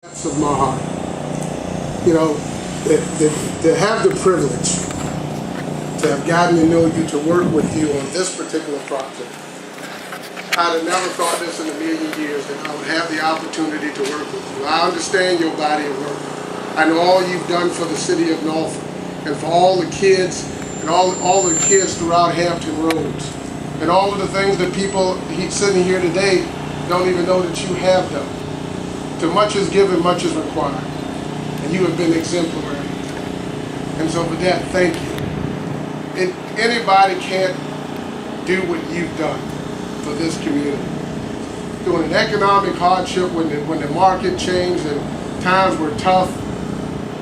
Of my heart, to have the privilege to have gotten to know you, to work with you on this particular project. I'd have never thought this in a million years that I would have the opportunity to work with you. I understand your body of work. I know all you've done for the city of Norfolk and for all the kids and all the kids throughout Hampton Roads and all of the things that people sitting here today don't even know that you have done. To much is given, much is required. And you have been exemplary. And so for that, thank you. And anybody can't do what you've done for this community. During an economic hardship, when the market changed and times were tough,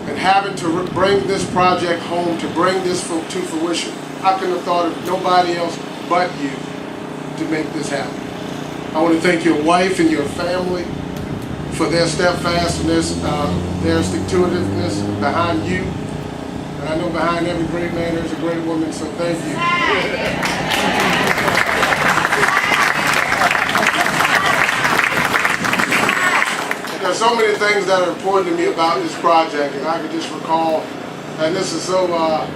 and having to bring this project home, to bring this to fruition, I couldn't have thought of nobody else but you to make this happen. I want to thank your wife and your family for their steadfastness, their stick-to-itiveness behind you. And I know behind every great man there's a great woman, so thank you. There's so many things that are important to me about this project, and I can just recall, and this is so, I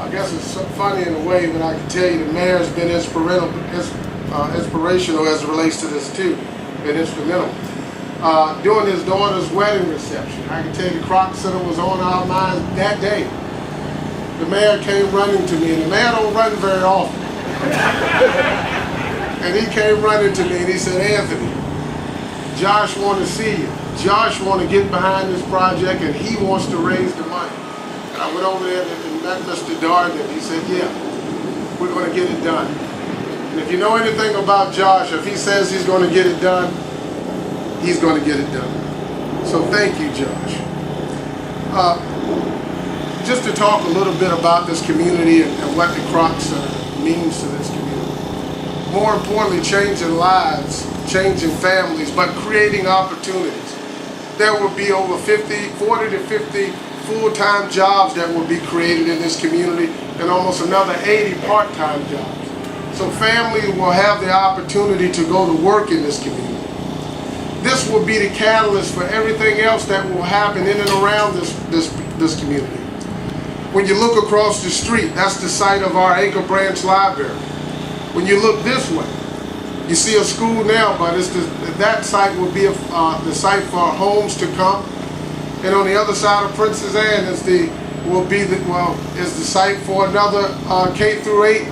guess it's so funny in a way, but I can tell you the mayor's been inspirational as it relates to this too. Been instrumental. During his daughter's wedding reception, I can tell you the Kroc Center was on our minds that day. The mayor came running to me, and the mayor don't run very often. And he came running to me and he said, "Anthony, Josh wants to see you. Josh wants to get behind this project and he wants to raise the money." And I went over there and met Mr. Darden, and he said, "Yeah, we're going to get it done." And if you know anything about Josh, if he says he's going to get it done, he's going to get it done. So thank you, Josh. Just to talk a little bit about this community and what the Kroc Center means to this community. More importantly, changing lives, changing families, but creating opportunities. There will be over 40 to 50 full-time jobs that will be created in this community and almost another 80 part-time jobs. So families will have the opportunity to go to work in this community. This will be the catalyst for everything else that will happen in and around this community. When you look across the street, that's the site of our Acre Branch Library. When you look this way, you see a school now, but that site will be the site for homes to come. And on the other side of Princess Anne is the site for another K-8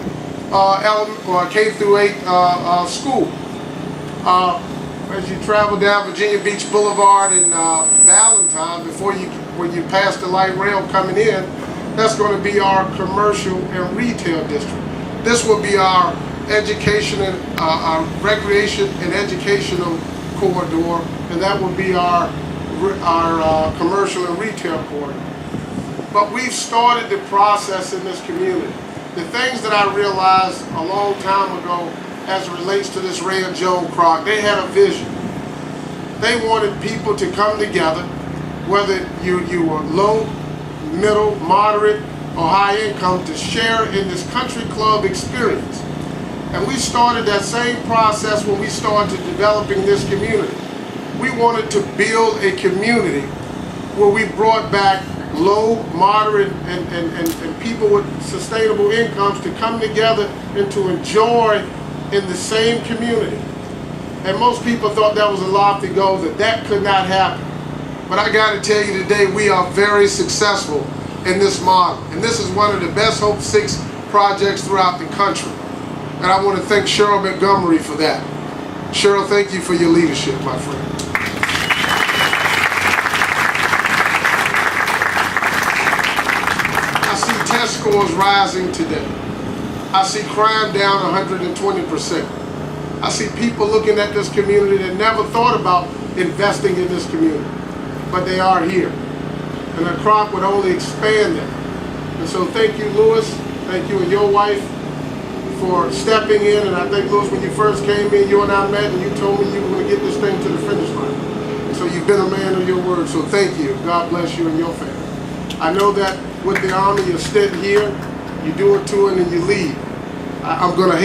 school. As you travel down Virginia Beach Boulevard in Valentine, when you pass the light rail coming in, that's going to be our commercial and retail district. This will be our education and our recreation and educational corridor, and that will be our commercial and retail corridor. But we've started the process in this community. The things that I realized a long time ago as it relates to this Ray and Joan Kroc, they had a vision. They wanted people to come together, whether you were low, middle, moderate, or high income, to share in this country club experience. And we started that same process when we started developing this community. We wanted to build a community where we brought back low, moderate, and people with sustainable incomes to come together and to enjoy in the same community. And most people thought that was a lofty goal, that could not happen. But I got to tell you today, we are very successful in this model. And this is one of the best Hope 6 projects throughout the country. And I want to thank Cheryl Montgomery for that. Cheryl, thank you for your leadership, my friend. I see test scores rising today. I see crime down 120%. I see people looking at this community that never thought about investing in this community, but they are here. And the Kroc would only expand that. And so thank you, Louis. Thank you and your wife for stepping in. And I think, Louis, when you first came in, you and I met and you told me you were going to get this thing to the finish line. And so you've been a man of your word. So thank you. God bless you and your family. I know that with the Army, you're sitting here, you do a tour, and then you leave. I'm gonna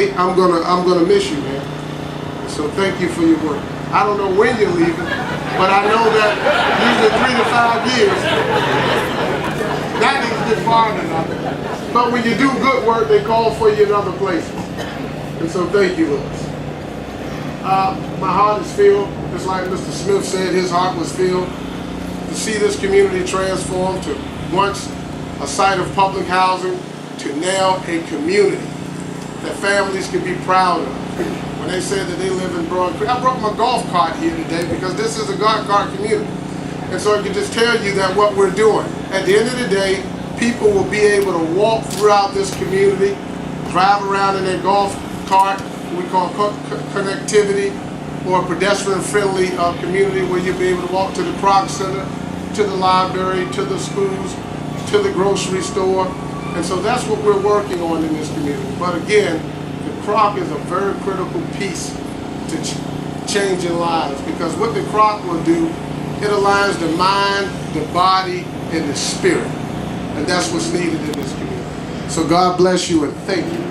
miss you, man. So thank you for your work. I don't know when you're leaving. But I know that usually 3 to 5 years, that didn't get far enough. But when you do good work, they call for you in other places. And so thank you, Lewis. My heart is filled, just like Mr. Smith said, his heart was filled to see this community transformed to once a site of public housing to now a community that families can be proud of. When they said that they live in Broad Creek, I brought my golf cart here today because this is a golf cart community. And so I can just tell you that what we're doing, at the end of the day, people will be able to walk throughout this community, drive around in their golf cart, we call connectivity, or a pedestrian-friendly community where you'll be able to walk to the Kroc Center, to the library, to the schools, to the grocery store. And so that's what we're working on in this community. But again, the Kroc is a very critical piece to changing lives, because what the Kroc will do, it aligns the mind, the body, and the spirit. And that's what's needed in this community. So God bless you and thank you.